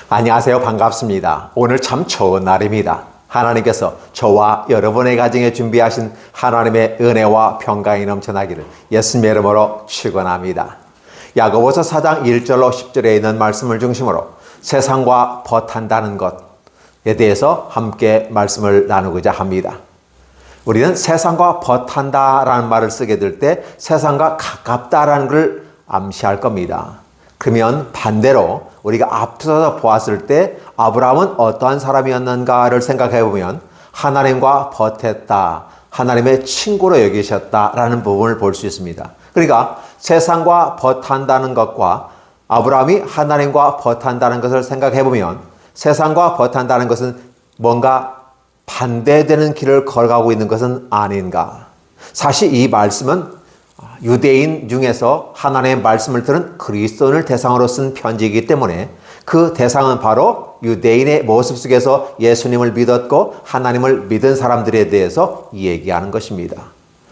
안녕하세요. 반갑습니다. 오늘 참 좋은 날입니다. 하나님께서 저와 여러분의 가정에 준비하신 하나님의 은혜와 평강이 넘쳐나기를 예수님의 이름으로 축원합니다. 야고보서 4장 1절로 10절에 있는 말씀을 중심으로 세상과 벗한다는 것에 대해서 함께 말씀을 나누고자 합니다. 우리는 세상과 벗한다라는 말을 쓰게 될 때 세상과 가깝다라는 걸 암시할 겁니다. 그러면 반대로 우리가 앞서서 보았을 때 아브라함은 어떠한 사람이었는가를 생각해 보면 하나님과 벗했다, 하나님의 친구로 여기셨다라는 부분을 볼 수 있습니다. 그러니까 세상과 벗한다는 것과 아브라함이 하나님과 벗한다는 것을 생각해 보면 세상과 벗한다는 것은 뭔가 반대되는 길을 걸어가고 있는 것은 아닌가. 사실 이 말씀은 유대인 중에서 하나님의 말씀을 들은 그리스도인을 대상으로 쓴 편지이기 때문에 그 대상은 바로 유대인의 모습 속에서 예수님을 믿었고 하나님을 믿은 사람들에 대해서 얘기하는 것입니다.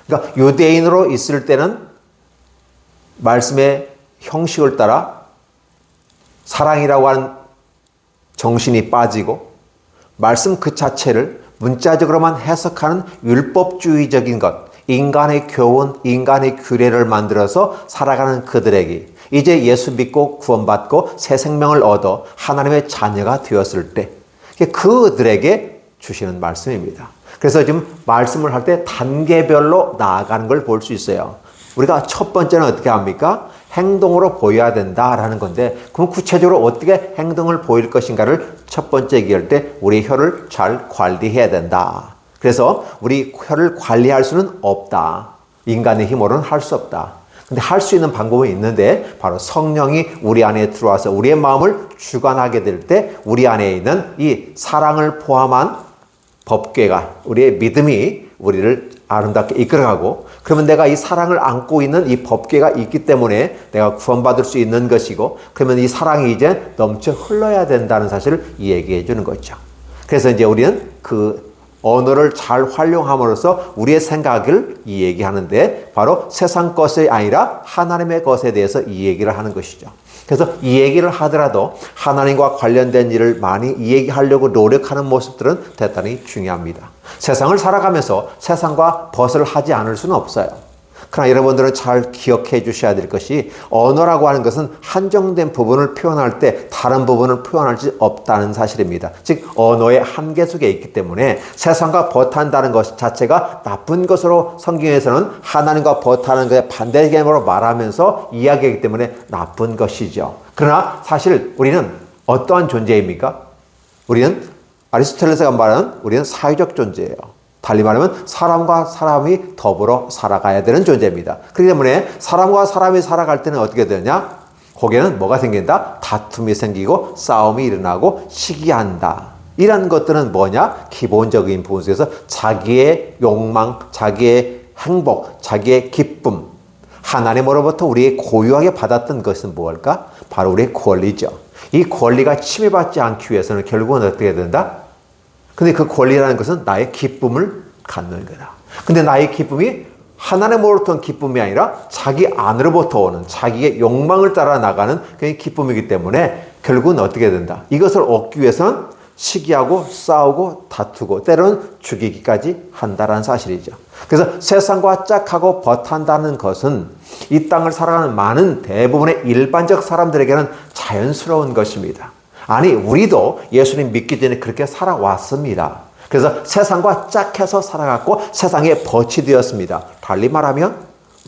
그러니까 유대인으로 있을 때는 말씀의 형식을 따라 사랑이라고 하는 정신이 빠지고 말씀 그 자체를 문자적으로만 해석하는 율법주의적인 것, 인간의 교훈, 인간의 규례를 만들어서 살아가는 그들에게 이제 예수 믿고 구원받고 새 생명을 얻어 하나님의 자녀가 되었을 때 그들에게 주시는 말씀입니다. 그래서 지금 말씀을 할 때 단계별로 나아가는 걸 볼 수 있어요. 우리가 첫 번째는 어떻게 합니까? 행동으로 보여야 된다라는 건데 그럼 구체적으로 어떻게 행동을 보일 것인가를 첫 번째 얘기할 때 우리 혀를 잘 관리해야 된다. 그래서 우리 혀를 관리할 수는 없다. 인간의 힘으로는 할 수 없다. 근데 할 수 있는 방법은 있는데 바로 성령이 우리 안에 들어와서 우리의 마음을 주관하게 될 때 우리 안에 있는 이 사랑을 포함한 법궤가 우리의 믿음이 우리를 아름답게 이끌어가고 그러면 내가 이 사랑을 안고 있는 이 법궤가 있기 때문에 내가 구원받을 수 있는 것이고 그러면 이 사랑이 이제 넘쳐 흘러야 된다는 사실을 얘기해 주는 거죠. 그래서 이제 우리는 그 언어를 잘 활용함으로써 우리의 생각을 이 얘기하는데 바로 세상 것이 아니라 하나님의 것에 대해서 이 얘기를 하는 것이죠. 그래서 이 얘기를 하더라도 하나님과 관련된 일을 많이 이 얘기하려고 노력하는 모습들은 대단히 중요합니다. 세상을 살아가면서 세상과 벗을 하지 않을 수는 없어요. 그러나 여러분들은 잘 기억해 주셔야 될 것이 언어라고 하는 것은 한정된 부분을 표현할 때 다른 부분을 표현할 수 없다는 사실입니다. 즉 언어의 한계 속에 있기 때문에 세상과 벗한다는 것 자체가 나쁜 것으로 성경에서는 하나님과 벗하는 것의 반대 개념으로 말하면서 이야기하기 때문에 나쁜 것이죠. 그러나 사실 우리는 어떠한 존재입니까? 우리는 아리스토텔레스가 말하는 우리는 사회적 존재예요. 달리 말하면 사람과 사람이 더불어 살아가야 되는 존재입니다. 그렇기 때문에 사람과 사람이 살아갈 때는 어떻게 되느냐? 거기에는 뭐가 생긴다? 다툼이 생기고 싸움이 일어나고 시기한다. 이런 것들은 뭐냐? 기본적인 부분 속에서 자기의 욕망, 자기의 행복, 자기의 기쁨, 하나님으로부터 우리의 고유하게 받았던 것은 무엇일까? 바로 우리의 권리죠. 이 권리가 침해받지 않기 위해서는 결국은 어떻게 된다? 근데 그 권리라는 것은 나의 기쁨을 갖는 거다. 근데 나의 기쁨이 하나님으로부터 기쁨이 아니라 자기 안으로부터 오는 자기의 욕망을 따라 나가는 그게 기쁨이기 때문에 결국은 어떻게 된다. 이것을 얻기 위해서는 시기하고 싸우고 다투고 때로는 죽이기까지 한다라는 사실이죠. 그래서 세상과 짝하고 벗한다는 것은 이 땅을 살아가는 많은 대부분의 일반적 사람들에게는 자연스러운 것입니다. 아니 우리도 예수님 믿기 전에 그렇게 살아왔습니다. 그래서 세상과 짝해서 살아갔고 세상에 벗이 되었습니다. 달리 말하면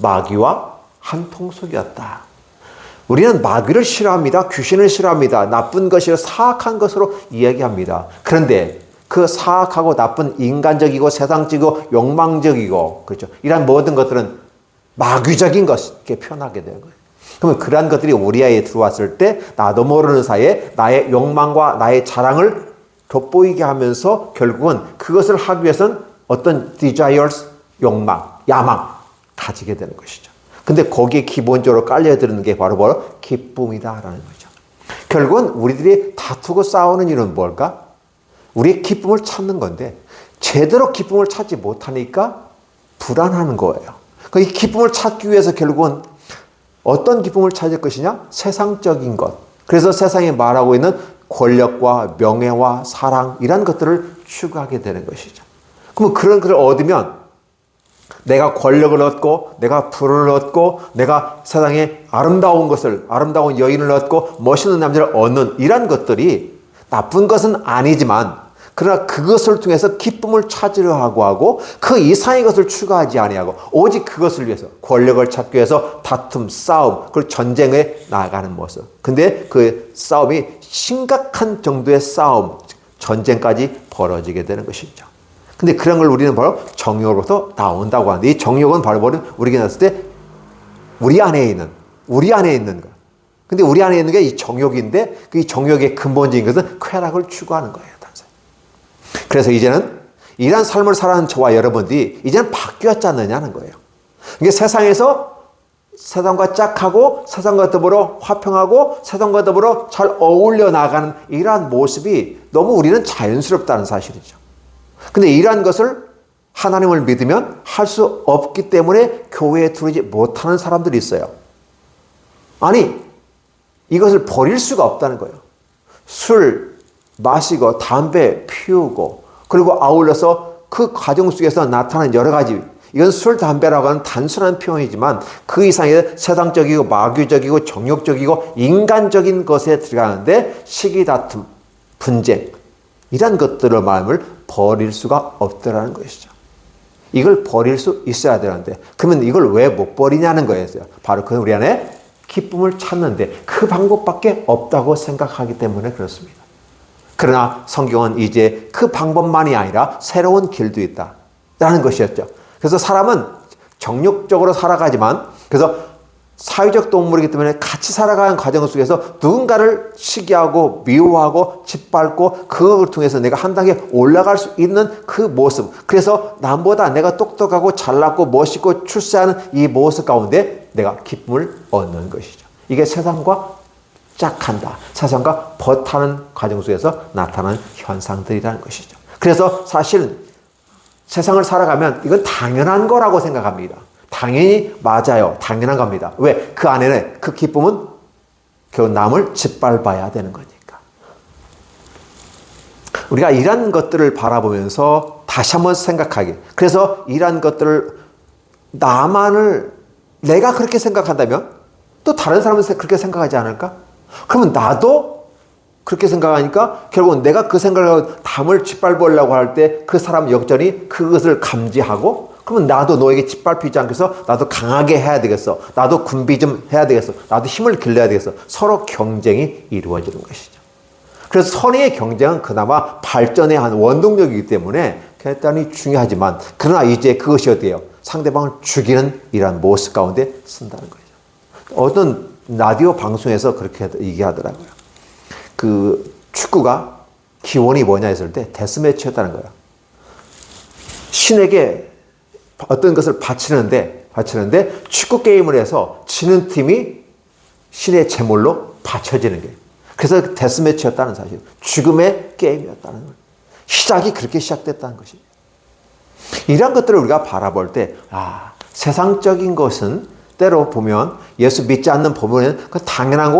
마귀와 한 통속이었다. 우리는 마귀를 싫어합니다. 귀신을 싫어합니다. 나쁜 것이고 사악한 것으로 이야기합니다. 그런데 그 사악하고 나쁜 인간적이고 세상적이고 욕망적이고 그렇죠. 이런 모든 것들은 마귀적인 것을 표현하게 되는 거예요. 그러면 그러한 것들이 우리 안에 들어왔을 때 나도 모르는 사이에 나의 욕망과 나의 자랑을 돋보이게 하면서 결국은 그것을 하기 위해서는 어떤 desires, 욕망, 야망 가지게 되는 것이죠. 근데 거기에 기본적으로 깔려드는 게 바로 기쁨이다라는 거죠. 결국은 우리들이 다투고 싸우는 이유는 뭘까? 우리의 기쁨을 찾는 건데 제대로 기쁨을 찾지 못하니까 불안하는 거예요. 이 기쁨을 찾기 위해서 결국은 어떤 기쁨을 찾을 것이냐? 세상적인 것. 그래서 세상에 말하고 있는 권력과 명예와 사랑 이런 것들을 추구하게 되는 것이죠. 그러면 그런 것을 얻으면 내가 권력을 얻고 내가 부를 얻고 내가 세상에 아름다운 것을 아름다운 여인을 얻고 멋있는 남자를 얻는 이런 것들이 나쁜 것은 아니지만 그러나 그것을 통해서 기쁨을 찾으려 하고 그 이상의 것을 추구하지 아니하고 오직 그것을 위해서 권력을 찾기 위해서 다툼, 싸움, 그리고 전쟁에 나아가는 모습. 근데 그 싸움이 심각한 정도의 싸움, 전쟁까지 벌어지게 되는 것이죠. 근데 그런 걸 우리는 바로 정욕으로부터 나온다고 하는데 이 정욕은 바로 우리가 났을 때 우리 안에 있는 것. 근데 우리 안에 있는 게 이 정욕인데 그 정욕의 근본적인 것은 쾌락을 추구하는 거예요. 그래서 이제는 이런 삶을 살아가는 저와 여러분들이 이제는 바뀌었지 않느냐는 거예요. 이게 세상에서 세상과 짝하고 세상과 더불어 화평하고 세상과 더불어 잘 어울려 나가는 이러한 모습이 너무 우리는 자연스럽다는 사실이죠. 근데 이러한 것을 하나님을 믿으면 할 수 없기 때문에 교회에 들어오지 못하는 사람들이 있어요. 아니, 이것을 버릴 수가 없다는 거예요. 술 마시고 담배 피우고 그리고 아울러서 그 과정 속에서 나타나는 여러 가지 이건 술, 담배라고 하는 단순한 표현이지만 그 이상의 세상적이고 마귀적이고 정욕적이고 인간적인 것에 들어가는데 시기 다툼, 분쟁 이런 것들의 마음을 버릴 수가 없더라는 것이죠. 이걸 버릴 수 있어야 되는데 그러면 이걸 왜 못 버리냐는 거였어요. 바로 그 우리 안에 기쁨을 찾는데 그 방법밖에 없다고 생각하기 때문에 그렇습니다. 그러나 성경은 이제 그 방법만이 아니라 새로운 길도 있다라는 것이었죠. 그래서 사람은 정욕적으로 살아가지만 그래서 사회적 동물이기 때문에 같이 살아가는 과정 속에서 누군가를 시기하고 미워하고 짓밟고 그걸 통해서 내가 한 단계 올라갈 수 있는 그 모습. 그래서 남보다 내가 똑똑하고 잘났고 멋있고 출세하는 이 모습 가운데 내가 기쁨을 얻는 것이죠. 이게 세상과 짝한다. 세상과 버타는 과정 속에서 나타나는 현상들이라는 것이죠. 그래서 사실 세상을 살아가면 이건 당연한 거라고 생각합니다. 당연히 맞아요. 당연한 겁니다. 왜? 그 안에는 그 기쁨은 결국 남을 짓밟아야 되는 거니까. 우리가 이런 것들을 바라보면서 다시 한번 생각하게. 그래서 이런 것들을 내가 그렇게 생각한다면 또 다른 사람은 그렇게 생각하지 않을까? 그러면 나도 그렇게 생각하니까 결국은 내가 그 생각을 하고 남을 짓밟으려고 할 때 그 사람 역전이 그것을 감지하고 그러면 나도 너에게 짓밟히지 않게 해서 나도 강하게 해야 되겠어. 나도 군비 좀 해야 되겠어. 나도 힘을 길러야 되겠어. 서로 경쟁이 이루어지는 것이죠. 그래서 선의의 경쟁은 그나마 발전의 한 원동력이기 때문에 대단히 중요하지만 그러나 이제 그것이 어디예요? 상대방을 죽이는 이러한 모습 가운데 쓴다는 거죠. 어떤 라디오 방송에서 그렇게 얘기하더라고요. 그 축구가 기원이 뭐냐 했을 때 데스매치였다는 거예요. 신에게 어떤 것을 바치는데 축구 게임을 해서 지는 팀이 신의 제물로 바쳐지는 거예요. 그래서 데스매치였다는 사실. 죽음의 게임이었다는 거예요. 시작이 그렇게 시작됐다는 것입니다. 이런 것들을 우리가 바라볼 때 세상적인 것은 때로 보면 예수 믿지 않는 부분은 그 당연한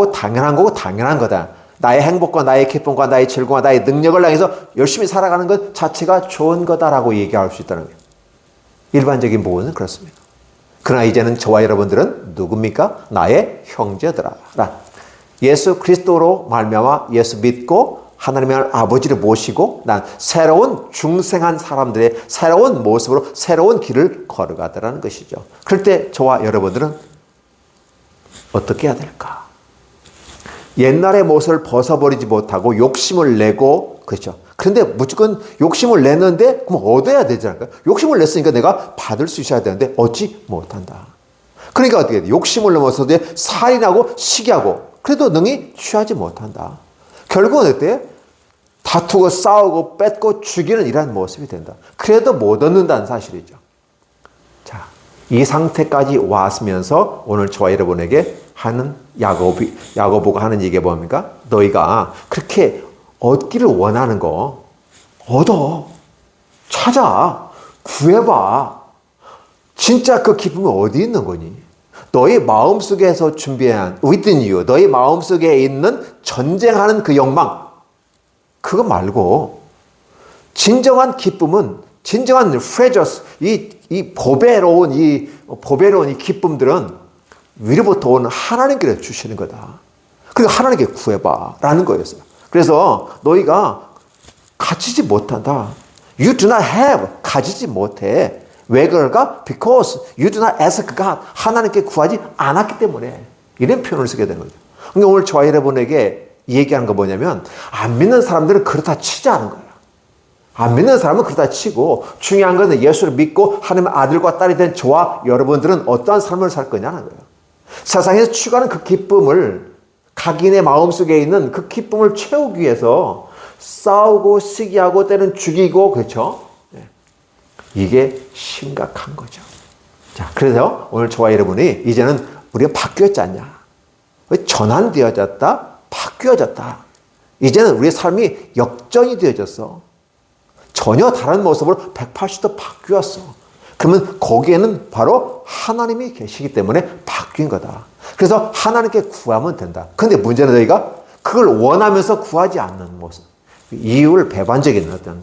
거다. 나의 행복과 나의 기쁨과 나의 즐거움과 나의 능력을 향해서 열심히 살아가는 것 자체가 좋은 거다라고 얘기할 수 있다는 거예요. 일반적인 부분은 그렇습니다. 그러나 이제는 저와 여러분들은 누굽니까? 나의 형제들아. 예수 그리스도로 말미암아 예수 믿고 하나님의 아버지를 모시고 난 새로운 중생한 사람들의 새로운 모습으로 새로운 길을 걸어가더라는 것이죠. 그럴 때 저와 여러분들은 어떻게 해야 될까? 옛날의 모습을 벗어버리지 못하고 욕심을 내고 그렇죠. 그런데 무조건 욕심을 내는데 그럼 얻어야 되지 않을까요? 욕심을 냈으니까 내가 받을 수 있어야 되는데 얻지 못한다. 그러니까 어떻게 돼? 욕심을 넘어서 이제 살인하고 시기하고 그래도 능히 취하지 못한다. 결국은 어때요? 다투고 싸우고 뺏고 죽이는 이러한 모습이 된다. 그래도 못 얻는다는 사실이죠. 자, 이 상태까지 왔으면서 오늘 저와 여러분에게 하는 야고보가 하는 얘기가 뭡니까? 너희가 그렇게 얻기를 원하는 거 얻어. 찾아. 구해봐. 진짜 그 기쁨이 어디 있는 거니? 너희 마음속에서 준비한 within you, 너희 마음속에 있는 전쟁하는 그 욕망 그거 말고 진정한 기쁨은 진정한 pleasures, 이 보배로운 이 기쁨들은 위로부터 오는 하나님께 주시는 거다. 그리고 하나님께 구해봐라는 거였어요. 그래서 너희가 가지지 못한다. You do not have. 가지지 못해. 왜 그럴까? Because you do not ask God. 하나님께 구하지 않았기 때문에. 이런 표현을 쓰게 되는 거죠. 그러니까 오늘 저와 여러분에게 얘기하는 거 뭐냐면 안 믿는 사람들은 그렇다 치자는 거예요. 안 믿는 사람은 그렇다 치고 중요한 것은 예수를 믿고 하나님의 아들과 딸이 된 저와 여러분들은 어떠한 삶을 살 거냐는 거예요. 세상에서 추구하는 그 기쁨을 각인의 마음속에 있는 그 기쁨을 채우기 위해서 싸우고 시기하고 때는 죽이고 그렇죠? 이게 심각한 거죠. 자, 그래서 오늘 저와 여러분이 이제는 우리가 바뀌었지 않냐? 전환되어졌다, 바뀌어졌다. 이제는 우리의 삶이 역전이 되어졌어. 전혀 다른 모습으로 180도 바뀌었어. 그러면 거기에는 바로 하나님이 계시기 때문에 바뀐 거다. 그래서 하나님께 구하면 된다. 그런데 문제는 너희가 그걸 원하면서 구하지 않는 모습. 이율 배반적인 어떤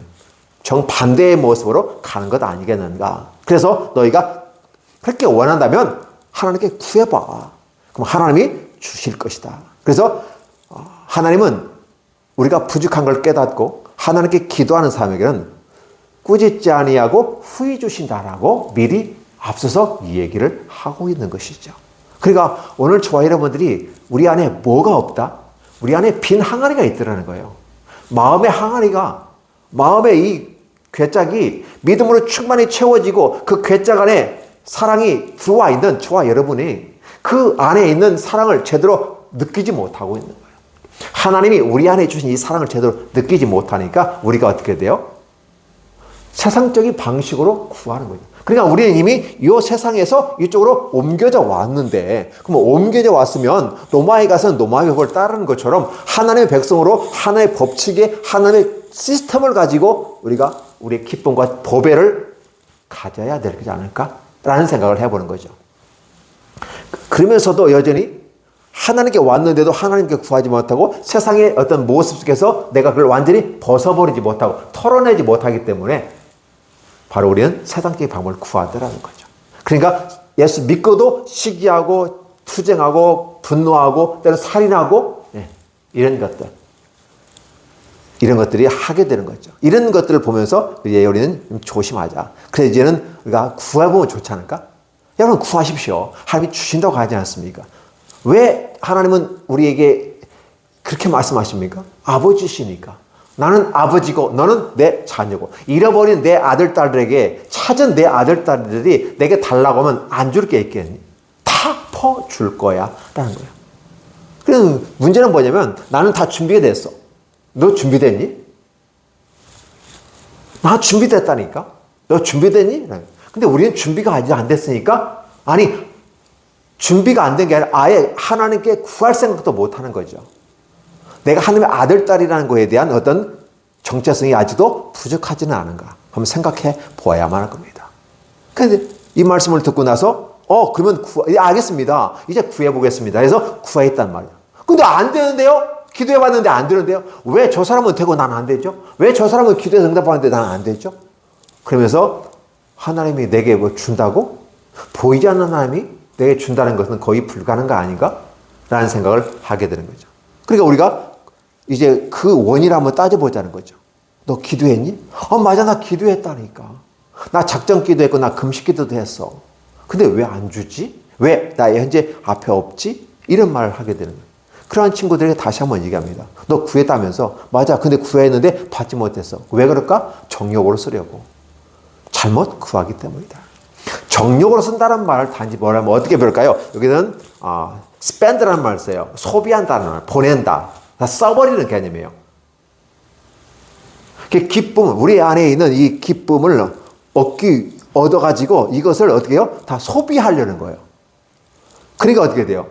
정반대의 모습으로 가는 것 아니겠는가. 그래서 너희가 그렇게 원한다면 하나님께 구해봐. 그럼 하나님이 주실 것이다. 그래서 하나님은 우리가 부족한 걸 깨닫고 하나님께 기도하는 사람에게는 꾸짖지 아니하고 후히 주신다라고 미리 앞서서 이 얘기를 하고 있는 것이죠. 그러니까 오늘 저와 여러분들이 우리 안에 뭐가 없다? 우리 안에 빈 항아리가 있더라는 거예요. 마음의 항아리가, 마음의 이 괴짝이 믿음으로 충만히 채워지고 그 괴짝 안에 사랑이 들어와 있는 저와 여러분이 그 안에 있는 사랑을 제대로 느끼지 못하고 있는 거예요. 하나님이 우리 안에 주신 이 사랑을 제대로 느끼지 못하니까 우리가 어떻게 돼요? 세상적인 방식으로 구하는 거죠. 그러니까 우리는 이미 이 세상에서 이쪽으로 옮겨져 왔는데, 그럼 옮겨져 왔으면 로마에 가서는 로마의 법을 따르는 것처럼 하나님의 백성으로 하나님의 법칙에 하나님의 시스템을 가지고 우리가 우리의 기쁨과 보배를 가져야 되지 않을까라는 생각을 해보는 거죠. 그러면서도 여전히 하나님께 왔는데도 하나님께 구하지 못하고 세상의 어떤 모습 속에서 내가 그걸 완전히 벗어버리지 못하고 털어내지 못하기 때문에 바로 우리는 세상적인 방법을 구하더라는 거죠. 그러니까 예수 믿고도 시기하고 투쟁하고 분노하고 때로 살인하고 이런 것들이 하게 되는 거죠. 이런 것들을 보면서 이제 우리는 좀 조심하자. 그래서 이제는 우리가 구해보면 좋지 않을까? 여러분 구하십시오. 하나님이 주신다고 하지 않습니까? 왜 하나님은 우리에게 그렇게 말씀하십니까? 아버지시니까. 나는 아버지고 너는 내 자녀고 잃어버린 내 아들 딸들에게 찾은 내 아들 딸들이 내게 달라고 하면 안 줄 게 있겠니? 다 퍼줄 거야 라는 거야. 그래서 문제는 뭐냐면 나는 다 준비가 됐어. 너 준비됐니? 나 준비됐다니까. 너 준비됐니? 근데 우리는 준비가 아직 안 됐으니까 아니 준비가 안 된 게 아니라 아예 하나님께 구할 생각도 못 하는 거죠. 내가 하나님의 아들, 딸이라는 거에 대한 어떤 정체성이 아직도 부족하지는 않은가 한번 생각해 보아야만 할 겁니다. 그런데 이 말씀을 듣고 나서 그러면 알겠습니다. 이제 구해보겠습니다. 그래서 구했단 말이에요. 근데 안 되는데요? 기도해봤는데 안 되는데요? 왜 저 사람은 되고 난 안 되죠? 왜 저 사람은 기도해서 응답하는데 난 안 되죠? 그러면서 하나님이 내게 뭐 준다고? 보이지 않는 하나님이 내게 준다는 것은 거의 불가능한 거 아닌가? 라는 생각을 하게 되는 거죠. 그러니까 우리가 이제 그 원인을 한번 따져보자는 거죠. 너 기도했니? 맞아, 나 기도했다니까. 나 작정 기도했고 나 금식 기도도 했어. 근데 왜 안 주지? 왜 나 현재 앞에 없지? 이런 말을 하게 되는 거예요. 그러한 친구들에게 다시 한번 얘기합니다. 너 구했다면서? 맞아, 근데 구했는데 받지 못했어. 왜 그럴까? 정욕으로 쓰려고. 잘못 구하기 때문이다. 정욕으로 쓴다는 말을 단지 뭐라면 어떻게 배울까요? 여기는 spend라는 말을 써요. 소비한다는 말, 보낸다. 다 써버리는 개념이에요. 기쁨, 우리 안에 있는 이 기쁨을 얻어가지고 이것을 어떻게 해요? 다 소비하려는 거예요. 그러니까 어떻게 돼요?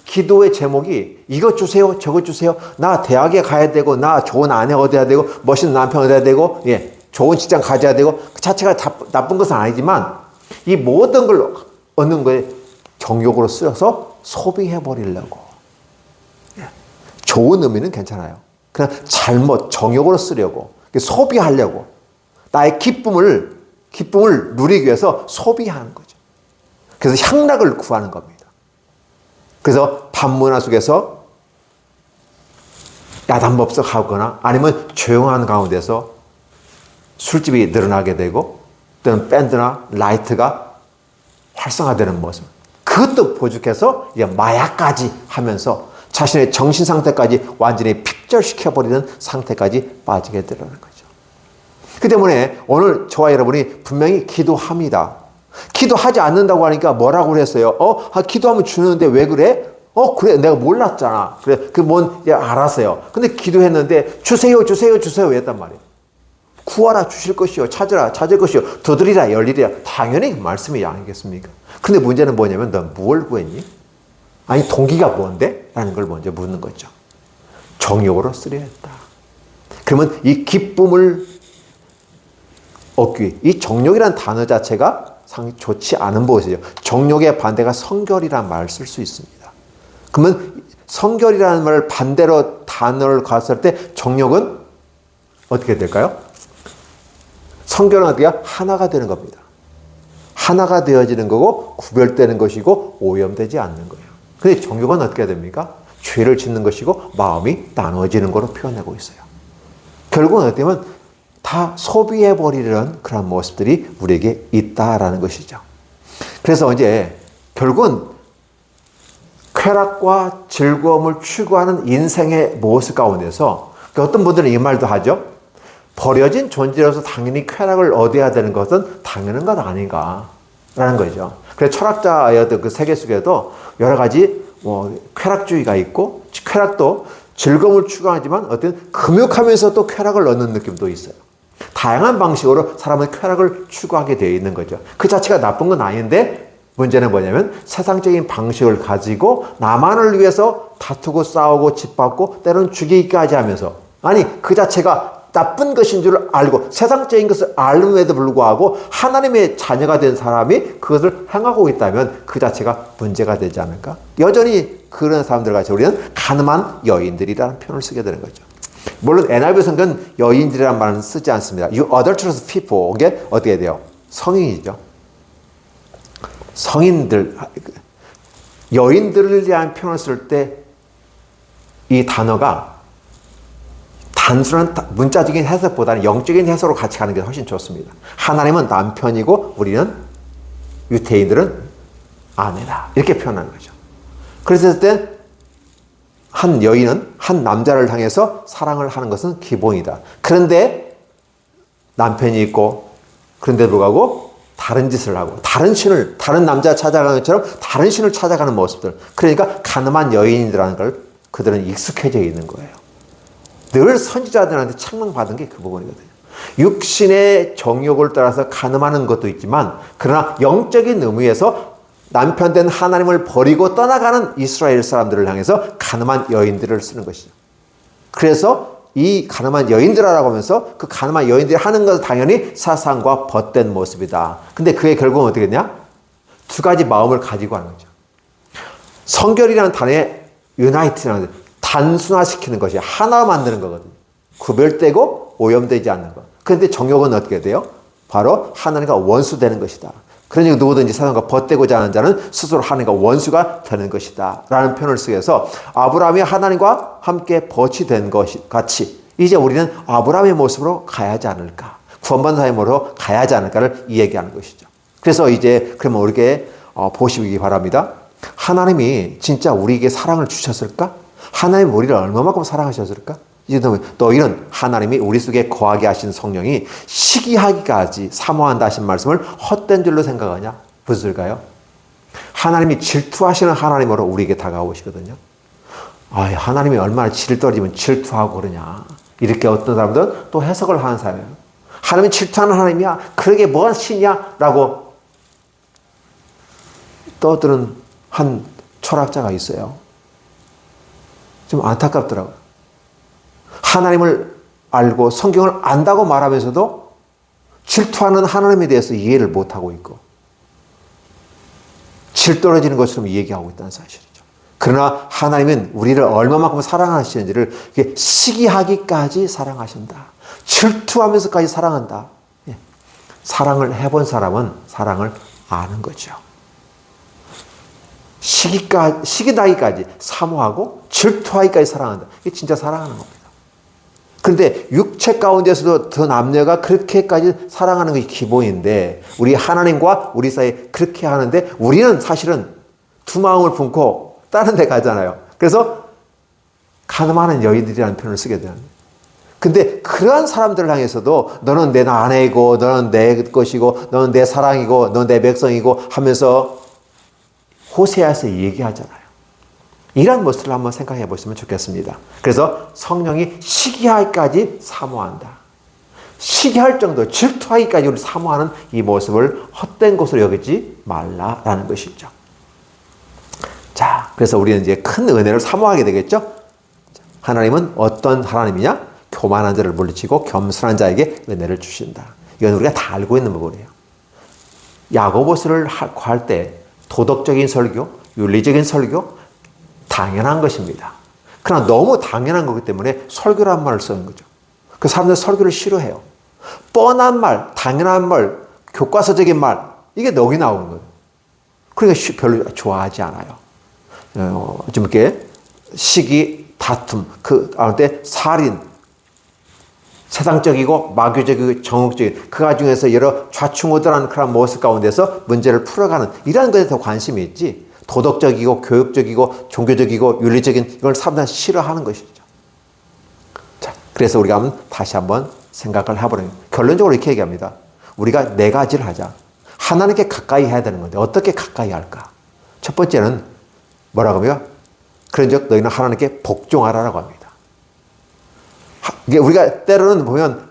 기도의 제목이 이것 주세요, 저것 주세요. 나 대학에 가야 되고, 나 좋은 아내 얻어야 되고, 멋있는 남편 얻어야 되고, 좋은 직장 가져야 되고, 그 자체가 나쁜 것은 아니지만 이 모든 걸 얻는 거에 정욕으로 쓰여서 소비해버리려고. 좋은 의미는 괜찮아요. 그냥 잘못 정욕으로 쓰려고, 소비하려고, 나의 기쁨을 누리기 위해서 소비하는 거죠. 그래서 향락을 구하는 겁니다. 그래서 밤문화 속에서 야단법석하거나 아니면 조용한 가운데서 술집이 늘어나게 되고 또는 밴드나 라이트가 활성화되는 모습. 그것도 보죽해서 이제 마약까지 하면서 자신의 정신 상태까지 완전히 핍절시켜버리는 상태까지 빠지게 되는 거죠. 그 때문에 오늘 저와 여러분이 분명히 기도합니다. 기도하지 않는다고 하니까 뭐라고 그랬어요? 기도하면 주는데 왜 그래? 그래, 내가 몰랐잖아. 그래, 알았어요. 근데 기도했는데 주세요 했단 말이에요. 구하라 주실 것이요, 찾으라 찾을 것이요, 두드리라 열리리라. 당연히 말씀이 아니겠습니까? 근데 문제는 뭐냐면 넌 뭘 구했니? 아니 동기가 뭔데? 라는 걸 먼저 묻는 거죠. 정욕으로 쓰려 했다. 그러면 이 기쁨을 얻기 위해 이 정욕이라는 단어 자체가 상당히 좋지 않은 것이죠. 정욕의 반대가 성결이라는 말을 쓸 수 있습니다. 그러면 성결이라는 말을 반대로 단어를 갔을 때 정욕은 어떻게 될까요? 성결은 어떻게 하나가 되는 겁니다. 하나가 되어지는 거고 구별되는 것이고 오염되지 않는 거예요. 근데 정욕은 어떻게 됩니까? 죄를 짓는 것이고 마음이 나눠지는 거로 표현하고 있어요. 결국은 어떻게 보면 다 소비해버리려는 그런 모습들이 우리에게 있다라는 것이죠. 그래서 이제 결국은 쾌락과 즐거움을 추구하는 인생의 모습 가운데서 어떤 분들은 이 말도 하죠. 버려진 존재로서 당연히 쾌락을 얻어야 되는 것은 당연한 것 아닌가라는 거죠. 그래서 철학자였던 그 세계 속에도 여러 가지 쾌락주의가 있고 쾌락도 즐거움을 추구하지만 어떤 금욕하면서 또 쾌락을 얻는 느낌도 있어요. 다양한 방식으로 사람은 쾌락을 추구하게 되어 있는 거죠. 그 자체가 나쁜 건 아닌데 문제는 뭐냐면 세상적인 방식을 가지고 나만을 위해서 다투고 싸우고 짓밟고 때로는 죽이기까지 하면서 아니 그 자체가 나쁜 것인 줄 알고 세상적인 것을 알음에도 불구하고 하나님의 자녀가 된 사람이 그것을 행하고 있다면 그 자체가 문제가 되지 않을까? 여전히 그런 사람들 같이 우리는 가늠한 여인들이라는 표현을 쓰게 되는 거죠. 물론 NIV 성경은 여인들이라는 말은 쓰지 않습니다. You adulterous people. 이게 어떻게 돼요? 성인이죠. 성인들, 여인들을 대한 표현을 쓸 때 이 단어가 단순한 문자적인 해석보다는 영적인 해석으로 같이 가는 게 훨씬 좋습니다. 하나님은 남편이고 우리는 유태인들은 아내다. 이렇게 표현하는 거죠. 그랬을 때 한 여인은 한 남자를 향해서 사랑을 하는 것은 기본이다. 그런데 남편이 있고 그런데도 불구하고 다른 짓을 하고 다른 남자 찾아가는 것처럼 다른 신을 찾아가는 모습들. 그러니까 가늠한 여인이라는 걸 그들은 익숙해져 있는 거예요. 늘 선지자들한테 책망받은 게 그 부분이거든요. 육신의 정욕을 따라서 가늠하는 것도 있지만 그러나 영적인 의미에서 남편 된 하나님을 버리고 떠나가는 이스라엘 사람들을 향해서 가늠한 여인들을 쓰는 것이죠. 그래서 이 가늠한 여인들이라고 하면서 그 가늠한 여인들이 하는 것은 당연히 사상과 벗된 모습이다. 근데 그게 결국은 어떻게 되냐? 두 가지 마음을 가지고 하는 거죠. 성결이라는 단어에 유나이트라는 단순화시키는 것이 하나 만드는 거거든요. 구별되고 오염되지 않는 것. 그런데 정욕은 어떻게 돼요? 바로 하나님과 원수되는 것이다. 그러니 누구든지 세상과 벗되고자 하는 자는 스스로 하나님과 원수가 되는 것이다. 라는 표현을 쓰여서 아브라함이 하나님과 함께 벗이 된 것 같이 이제 우리는 아브라함의 모습으로 가야 하지 않을까. 구원받은 사람으로 가야 하지 않을까를 이야기하는 것이죠. 그래서 이제 그러면 우리에게 보시기 바랍니다. 하나님이 진짜 우리에게 사랑을 주셨을까? 하나님 우리를 얼마만큼 사랑하셨을까? 이제 너희는 하나님이 우리 속에 거하게 하신 성령이 시기하기까지 사모한다 하신 말씀을 헛된 줄로 생각하냐? 무슨 소리일까요? 하나님이 질투하시는 하나님으로 우리에게 다가오시거든요. 하나님이 얼마나 질떨어지면 질투하고 그러냐. 이렇게 어떤 사람들은 또 해석을 하는 사람이에요. 하나님이 질투하는 하나님이야. 그러게 뭐가 신이야? 라고 떠드는 한 철학자가 있어요. 좀 안타깝더라고요. 하나님을 알고 성경을 안다고 말하면서도 질투하는 하나님에 대해서 이해를 못하고 있고 질 떨어지는 것처럼 얘기하고 있다는 사실이죠. 그러나 하나님은 우리를 얼마만큼 사랑하시는지를 시기하기까지 사랑하신다. 질투하면서까지 사랑한다. 사랑을 해본 사람은 사랑을 아는 거죠. 시기나기까지 사모하고 질투하기까지 사랑한다. 이게 진짜 사랑하는 겁니다. 그런데 육체 가운데서도 더 남녀가 그렇게까지 사랑하는 것이 기본인데 우리 하나님과 우리 사이에 그렇게 하는데 우리는 사실은 두 마음을 품고 다른 데 가잖아요. 그래서 가늠하는 여인들이라는 표현을 쓰게 되는 거예요. 근데 그러한 사람들을 향해서도 너는 내 아내이고 너는 내 것이고 너는 내 사랑이고 너는 내 백성이고 하면서 호세아에서 얘기하잖아요. 이런 모습을 한번 생각해 보시면 좋겠습니다. 그래서 성령이 시기하기까지 사모한다. 시기할 정도, 질투하기까지 우리 사모하는 이 모습을 헛된 것으로 여기지 말라라는 것이죠. 자, 그래서 우리는 이제 큰 은혜를 사모하게 되겠죠? 하나님은 어떤 하나님이냐? 교만한 자를 물리치고 겸손한 자에게 은혜를 주신다. 이건 우리가 다 알고 있는 부분이에요. 야고보서를 할 때 도덕적인 설교, 윤리적인 설교, 당연한 것입니다. 그러나 너무 당연한 거기 때문에 설교란 말을 쓰는 거죠. 그 사람들 설교를 싫어해요. 뻔한 말, 당연한 말, 교과서적인 말, 이게 너무 나오는 거예요. 그러니까 별로 좋아하지 않아요. 좀 이렇게 시기, 다툼, 그 가운데 살인, 세상적이고 마귀적이고 정욕적인 그 중에서 여러 좌충우돌한 그런 모습 가운데서 문제를 풀어가는 이런 것에 더 관심이 있지 도덕적이고 교육적이고 종교적이고 윤리적인 이걸 사람들은 싫어하는 것이죠. 자, 그래서 우리가 한번 다시 한번 생각을 해보는 결론적으로 이렇게 얘기합니다. 우리가 네 가지를 하자. 하나님께 가까이 해야 되는 건데 어떻게 가까이 할까? 첫 번째는 뭐라고 하면 그런즉 너희는 하나님께 복종하라라고 합니다. 이게 우리가 때로는 보면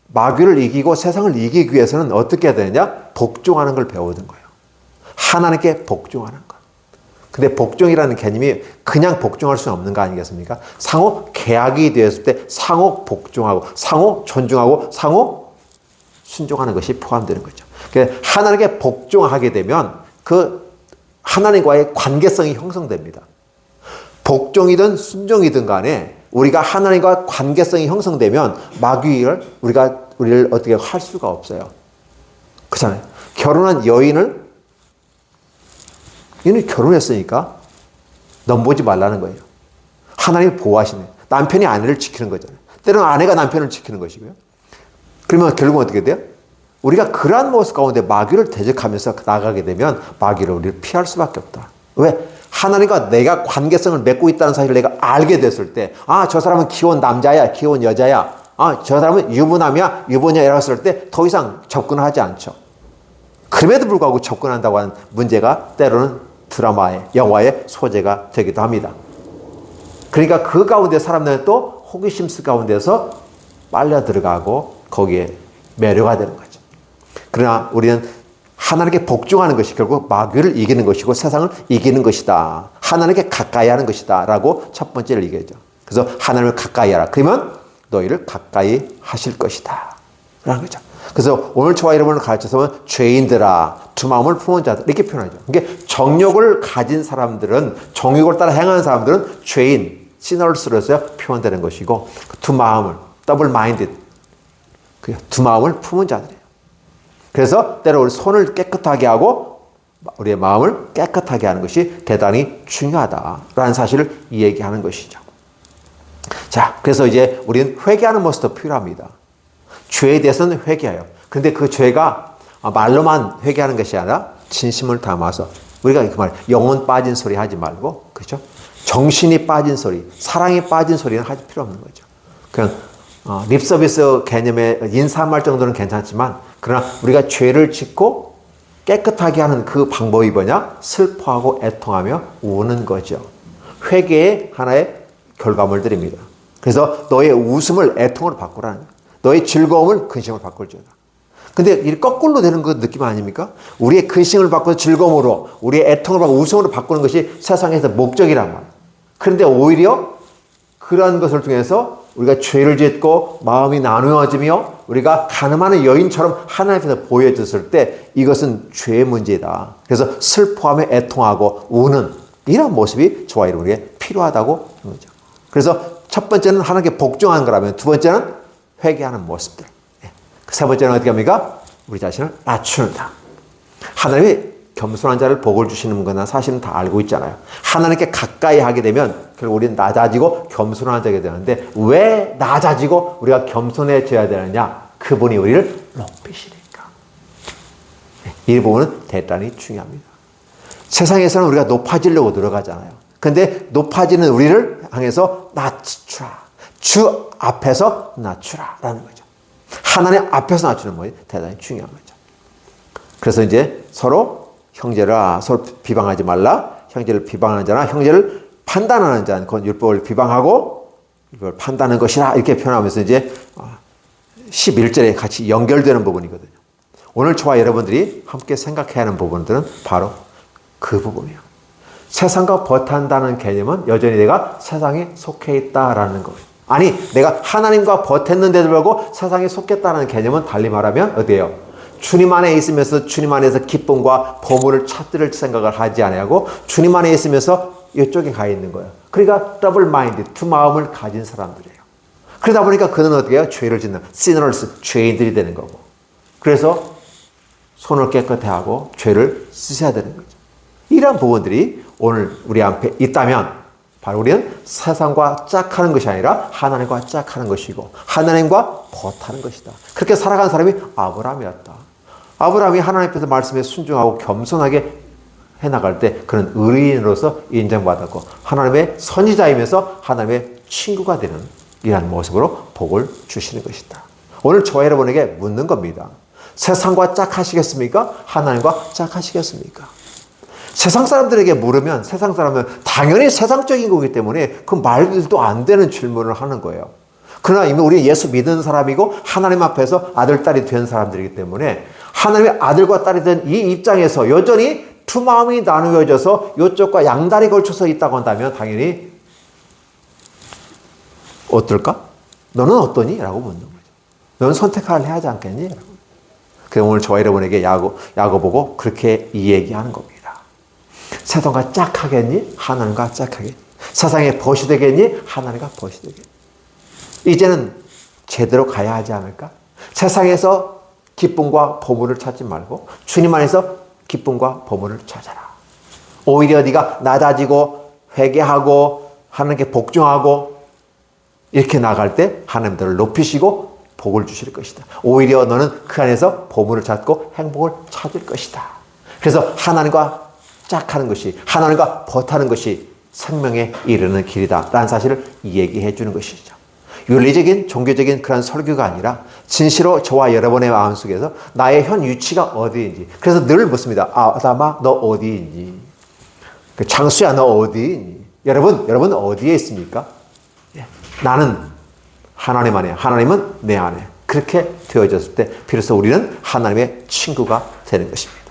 마귀를 이기고 세상을 이기기 위해서는 어떻게 해야 되느냐? 복종하는 걸 배우는 거예요. 하나님께 복종하는 것. 근데 복종이라는 개념이 그냥 복종할 수는 없는 거 아니겠습니까? 상호 계약이 되었을 때 상호 복종하고 상호 존중하고 상호 순종하는 것이 포함되는 거죠. 그러니까 하나님께 복종하게 되면 그 하나님과의 관계성이 형성됩니다. 복종이든 순종이든 간에 우리가 하나님과 관계성이 형성되면 마귀를 우리를 어떻게 할 수가 없어요. 그렇잖아요. 결혼한 여인을 얘는 결혼했으니까 넘보지 말라는 거예요. 하나님이 보호하시네. 남편이 아내를 지키는 거잖아요. 때로는 아내가 남편을 지키는 것이고요. 그러면 결국은 어떻게 돼요? 우리가 그러한 모습 가운데 마귀를 대적하면서 나가게 되면 마귀를 우리를 피할 수밖에 없다. 왜? 하나님과 내가 관계성을 맺고 있다는 사실을 내가 알게 됐을 때, 아, 저 사람은 귀여운 남자야, 귀여운 여자야, 아, 저 사람은 유부남이야, 유부녀야, 이라고 했을 때 더 이상 접근을 하지 않죠. 그럼에도 불구하고 접근한다고 하는 문제가 때로는 드라마의, 영화의 소재가 되기도 합니다. 그러니까 그 가운데 사람들은 또 호기심 가운데서 빨려 들어가고 거기에 매료가 되는 거죠. 그러나 우리는 하나님께 복종하는 것이 결국 마귀를 이기는 것이고 세상을 이기는 것이다. 하나님께 가까이 하는 것이다. 라고 첫 번째를 얘기하죠. 그래서 하나님을 가까이 하라. 그러면 너희를 가까이 하실 것이다. 라는 거죠. 그래서 오늘 저와 여러분을 가르쳐서 보면 죄인들아, 두 마음을 품은 자들 이렇게 표현하죠. 그러니까 정욕을 가진 사람들은 정욕을 따라 행하는 사람들은 죄인, 시너스로서 표현되는 것이고 두 마음을 더블 마인드 두 마음을 품은 자들이에요. 그래서 때로 우리 손을 깨끗하게 하고 우리의 마음을 깨끗하게 하는 것이 대단히 중요하다라는 사실을 얘기하는 것이죠. 자, 그래서 이제 우리는 회개하는 모습도 필요합니다. 죄에 대해서는 회개해요. 근데 그 죄가 말로만 회개하는 것이 아니라 진심을 담아서 우리가 그 말 영혼 빠진 소리 하지 말고 그렇죠? 정신이 빠진 소리, 사랑이 빠진 소리는 할 필요 없는 거죠. 그냥 립서비스 개념의 인사말 정도는 괜찮지만 그러나 우리가 죄를 짓고 깨끗하게 하는 그 방법이 뭐냐? 슬퍼하고 애통하며 우는 거죠. 회개의 하나의 결과물들입니다. 그래서 너의 웃음을 애통으로 바꾸라는 거예요. 너의 즐거움을 근심으로 바꿀지어다. 근데 이 거꾸로 되는 그 느낌 아닙니까? 우리의 근심을 바꾸는 즐거움으로 우리의 애통을 바꾸고 웃음으로 바꾸는 것이 세상에서 목적이란 말이에요. 그런데 오히려 그러한 것을 통해서 우리가 죄를 짓고 마음이 나누어지며 우리가 가늠하는 여인처럼 하나님 앞에서 보여졌을 때 이것은 죄의 문제다. 그래서 슬퍼하며 애통하고 우는 이런 모습이 저와 여러분에게 필요하다고 하는 거죠. 그래서 첫 번째는 하나님께 복종하는 거라면 두 번째는 회개하는 모습들. 세 번째는 어떻게 합니까? 우리 자신을 낮춘다. 하나님이 겸손한 자를 복을 주시는 거나 사실은 다 알고 있잖아요. 하나님께 가까이 하게 되면 결국 우리는 낮아지고 겸손한 자게 되는데 왜 낮아지고 우리가 겸손해져야 되느냐? 그분이 우리를 높이시니까. 이 부분은 대단히 중요합니다. 세상에서는 우리가 높아지려고 노력하잖아요. 근데 높아지는 우리를 향해서 낮추라. 주 앞에서 낮추라라는 거죠. 하나님 앞에서 낮추는 것이 대단히 중요한 거죠. 그래서 이제 서로 형제를 서로 비방하지 말라. 형제를 비방하는 자나 형제를 판단하는 자는 그건 율법을 비방하고 이걸 판단하는 것이라 이렇게 표현하면서 이제 11절에 같이 연결되는 부분이거든요. 오늘 저와 여러분들이 함께 생각해야 하는 부분들은 바로 그 부분이에요. 세상과 버틴다는 개념은 여전히 내가 세상에 속해 있다라는 거예요. 아니, 내가 하나님과 버텼는데도 불구하고 세상에 속했다는 개념은 달리 말하면 어디예요? 주님 안에 있으면서 주님 안에서 기쁨과 보물을 찾을 생각을 하지 아니하고 주님 안에 있으면서 이쪽에 가 있는 거예요. 그러니까 더블 마인드, 두 마음을 가진 사람들이에요. 그러다 보니까 그는 어떻게 해요? 죄를 짓는 sinners, 죄인들이 되는 거고. 그래서 손을 깨끗해 하고 죄를 씻어야 되는 거죠. 이런 부분들이 오늘 우리 앞에 있다면 바로 우리는 세상과 짝하는 것이 아니라 하나님과 짝하는 것이고 하나님과 버타는 것이다. 그렇게 살아간 사람이 아브라함이었다. 아브라함이 하나님 앞에서 말씀에 순종하고 겸손하게 해나갈 때 그는 의인으로서 인정받았고 하나님의 선지자이면서 하나님의 친구가 되는 이러한 모습으로 복을 주시는 것이다. 오늘 저와 여러분에게 묻는 겁니다. 세상과 짝하시겠습니까? 하나님과 짝하시겠습니까? 세상 사람들에게 물으면 세상 사람은 당연히 세상적인 거기 때문에 그 말도 안 되는 질문을 하는 거예요. 그러나 이미 우리 예수 믿는 사람이고 하나님 앞에서 아들, 딸이 된 사람들이기 때문에 하나님의 아들과 딸이 된 이 입장에서 여전히 두 마음이 나누어져서 이쪽과 양다리 걸쳐서 있다고 한다면 당연히 어떨까? 너는 어떠니? 라고 묻는 거죠. 너는 선택을 해야 하지 않겠니? 그래서 오늘 저와 여러분에게 야고 보고 그렇게 이 얘기하는 겁니다. 세상과 짝하겠니? 하나님과 짝하겠니? 세상에 벗이 되겠니? 하나님과 벗이 되겠니? 이제는 제대로 가야 하지 않을까? 세상에서 기쁨과 보물을 찾지 말고 주님 안에서 기쁨과 보물을 찾아라. 오히려 네가 낮아지고 회개하고 하나님께 복종하고 이렇게 나갈 때 하나님 너를 높이시고 복을 주실 것이다. 오히려 너는 그 안에서 보물을 찾고 행복을 찾을 것이다. 그래서 하나님과 짝하는 것이 하나님과 버타는 것이 생명에 이르는 길이다 라는 사실을 얘기해 주는 것이죠. 윤리적인 종교적인 그런 설교가 아니라 진실로 저와 여러분의 마음속에서 나의 현 위치가 어디인지 그래서 늘 묻습니다. 아담아 너 어디인지 장수야 너 어디인지 여러분 어디에 있습니까? 나는 하나님 안에 하나님은 내 안에 그렇게 되어졌을 때 비로소 우리는 하나님의 친구가 되는 것입니다.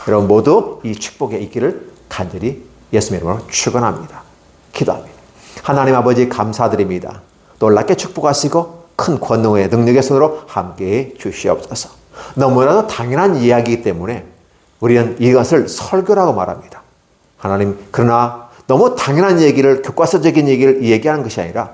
여러분 모두 이 축복에 있기를 간절히 예수님의 이름으로 축원합니다. 기도합니다. 하나님 아버지 감사드립니다. 놀랍게 축복하시고 큰 권능의 능력의 손으로 함께해 주시옵소서. 너무나도 당연한 이야기이기 때문에 우리는 이것을 설교라고 말합니다. 하나님 그러나 너무 당연한 얘기를 교과서적인 얘기를 얘기하는 것이 아니라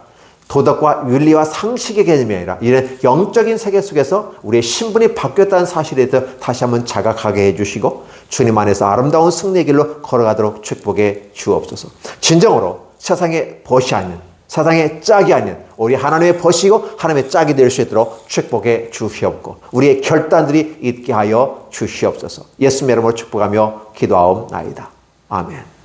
도덕과 윤리와 상식의 개념이 아니라 이런 영적인 세계 속에서 우리의 신분이 바뀌었다는 사실에 대해서 다시 한번 자각하게 해주시고 주님 안에서 아름다운 승리의 길로 걸어가도록 축복해 주옵소서. 진정으로 세상의 벗이 아닌 세상의 짝이 아닌 우리 하나님의 벗이고 하나님의 짝이 될 수 있도록 축복해 주시옵고 우리의 결단들이 있게 하여 주시옵소서. 예수님의 이름으로 축복하며 기도하옵나이다. 아멘.